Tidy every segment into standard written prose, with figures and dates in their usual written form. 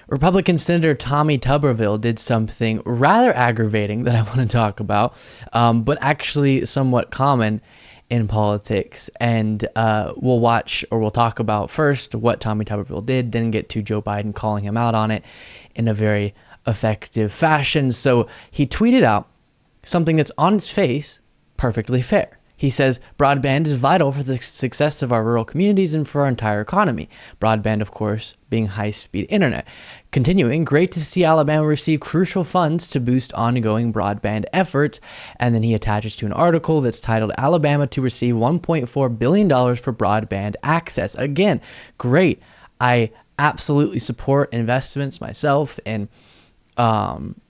Republican Senator Tommy Tuberville did something rather aggravating that I want to talk about, but actually somewhat common in politics. And we'll talk about first what Tommy Tuberville did, then get to Joe Biden calling him out on it in a very effective fashion. So he tweeted out something that's on its face perfectly fair. He says, broadband is vital for the success of our rural communities and for our entire economy. Broadband, of course, being high-speed internet. Continuing, great to see Alabama receive crucial funds to boost ongoing broadband efforts. And then he attaches to an article that's titled, Alabama to receive $1.4 billion for broadband access. Again, great. I absolutely support investments myself in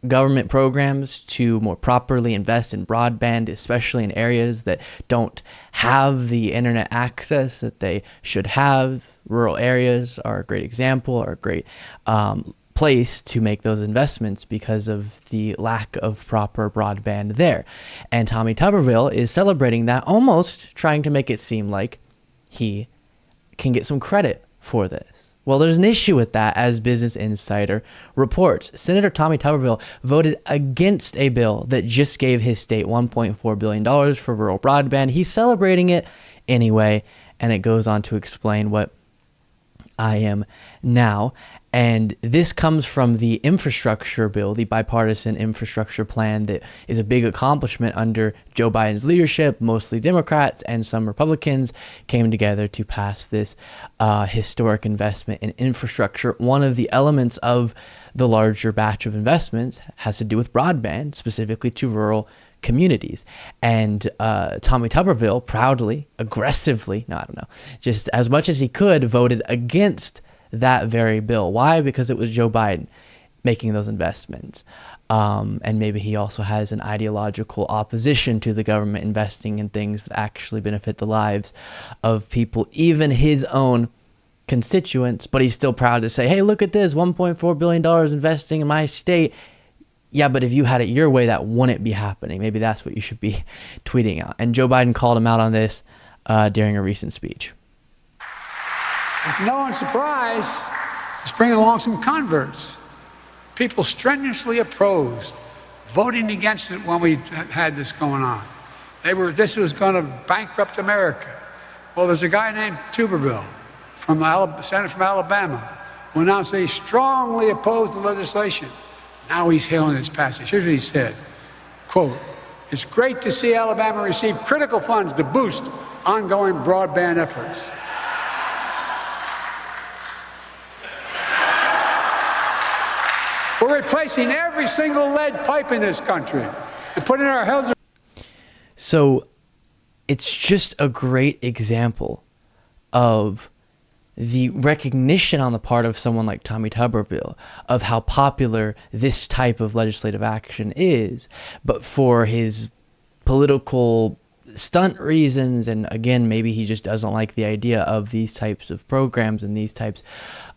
government programs to more properly invest in broadband, especially in areas that don't have the internet access that they should have. Rural areas are a great example, are a great place to make those investments because of the lack of proper broadband there. And Tommy Tuberville is celebrating that, almost trying to make it seem like he can get some credit for this. Well, there's an issue with that, as Business Insider reports. Senator Tommy Tuberville voted against a bill that just gave his state $1.4 billion for rural broadband. He's celebrating it anyway, and it goes on to explain what I am now. And this comes from the infrastructure bill, the bipartisan infrastructure plan that is a big accomplishment under Joe Biden's leadership. Mostly Democrats and some Republicans came together to pass this historic investment in infrastructure. One of the elements of the larger batch of investments has to do with broadband, specifically to rural communities. And Tommy Tuberville proudly, aggressively, just as much as he could, voted against that very bill. Why? Because it was Joe Biden making those investments. And maybe he also has an ideological opposition to the government investing in things that actually benefit the lives of people, even his own constituents. But he's still proud to say, hey, look at this, $1.4 billion investing in my state. Yeah, but if you had it your way, that wouldn't be happening. Maybe that's what you should be tweeting out. And Joe Biden called him out on this during a recent speech. To no one's surprise, it's bringing along some converts. People strenuously opposed, voting against it when we had this going on. This was going to bankrupt America. Well, there's a guy named Tuberville, senator from Alabama, who announced that he strongly opposed the legislation. Now he's hailing its passage. Here's what he said, quote, it's great to see Alabama receive critical funds to boost ongoing broadband efforts. We're replacing every single lead pipe in this country and putting our health. So it's just a great example of the recognition on the part of someone like Tommy Tuberville of how popular this type of legislative action is, but for his political stunt reasons, and again, maybe he just doesn't like the idea of these types of programs and these types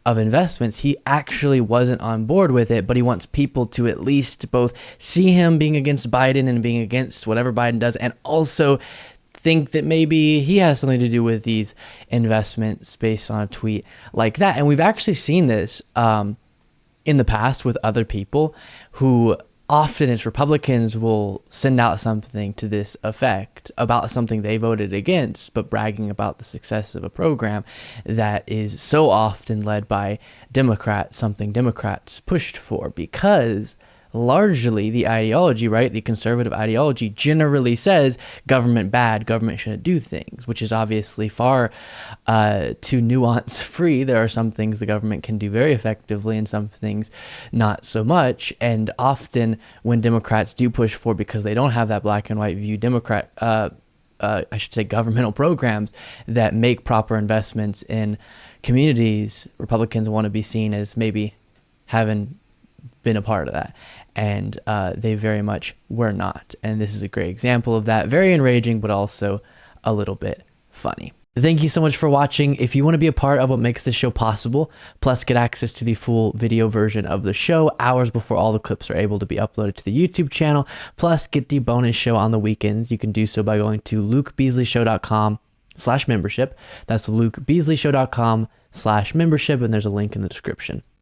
of investments, he actually wasn't on board with it, but he wants people to at least both see him being against Biden and being against whatever Biden does, and also think that maybe he has something to do with these investments based on a tweet like that. And we've actually seen this in the past with other people who often, as Republicans, will send out something to this effect about something they voted against, but bragging about the success of a program that is so often led by Democrats, something Democrats pushed for, because largely the ideology, right, the conservative ideology generally says government bad, government shouldn't do things, which is obviously far too nuance free. There are some things the government can do very effectively and some things not so much. And often when Democrats do push for, because they don't have that black and white view, governmental programs that make proper investments in communities, Republicans want to be seen as maybe having been a part of that, and they very much were not. And this is a great example of that. Very enraging, but also a little bit funny. Thank you so much for watching. If you want to be a part of what makes this show possible, plus get access to the full video version of the show hours before all the clips are able to be uploaded to the YouTube channel, plus get the bonus show on the weekends, you can do so by going to lukebeasleyshow.com/membership. That's lukebeasleyshow.com/membership, and there's a link in the description.